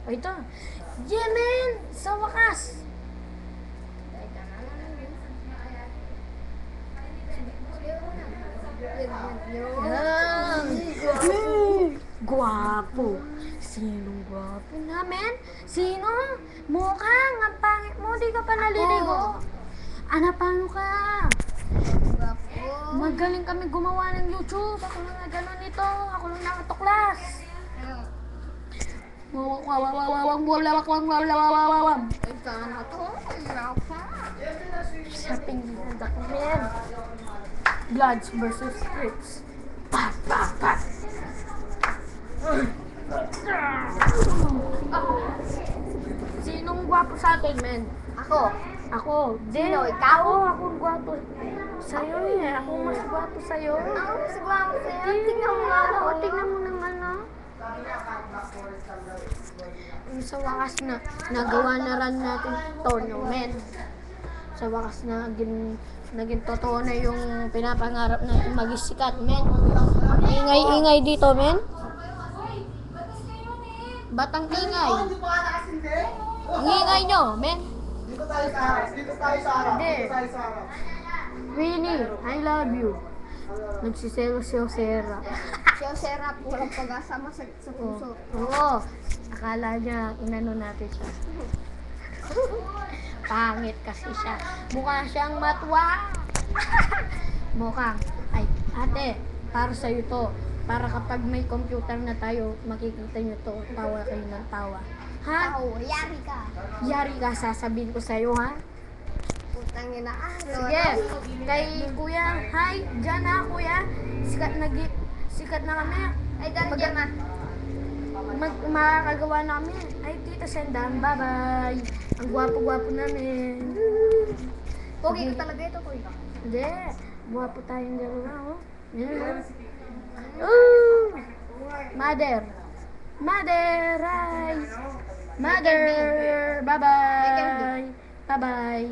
O ito. Yeah, man! Sa wakas! Yan! Gwapo! Sinong gwapo namin? Sino? Mukhang ang pangit mo, di ka pa naliligo. Ana, paano ka? Magaling kami gumawa ng YouTube. Ako lang na gano'n ito. Ako lang nakatuklas. Shopping din ako, man. Bloods versus Crips. Pa, pa, pa. Sinong gwapo sa atin, men? Ako. Ako. Sino, ikaw? Ako ang gwapo. Sa'yo eh. Ako mas gwapo sa'yo. Ako, siguro sa'yo. Tingnan Tingnan mo nga ako. Tingnan mo naman, no? Sa wakas na, nagawa na rin natin tournament. Sa wakas na, naging totoo na yung pinapangarap natin magisikat, men. Ang ingay-ingay dito, men. Batang ingay. Ang ingay nyo, men. Dito tayo sa harap. Dito tayo sa harap. Hindi. Dito tayo sa harap. Winnie, I love you. Nagsiselo si Osera. Siya, serap. Walang pag-asama sa puso. Oo. Akala niya, inano natin siya. Pangit kasi siya. Mukha siyang matwa. Mukhang. Ay, ate, para sa'yo to. Para kapag may computer na tayo, makikita niyo to. Tawa kayo ng tawa. Ha? Oo, yari ka. Yari ka, sasabihin ko sa'yo, ha? Putang ina. Sige. Kay kuya, hi, dyan na kuya. Sikat na kami. Ay, dali dyan na. Makakagawa namin. Ay, Tita Sendan, bye-bye. Ang gwapo-gwapo namin. Pogi ko talaga ito, Kuy. Hindi. Gwapo tayong dalawa, oh. Yan. Ooh! Mother. Mother, hi. Mother. Bye-bye. Bye-bye.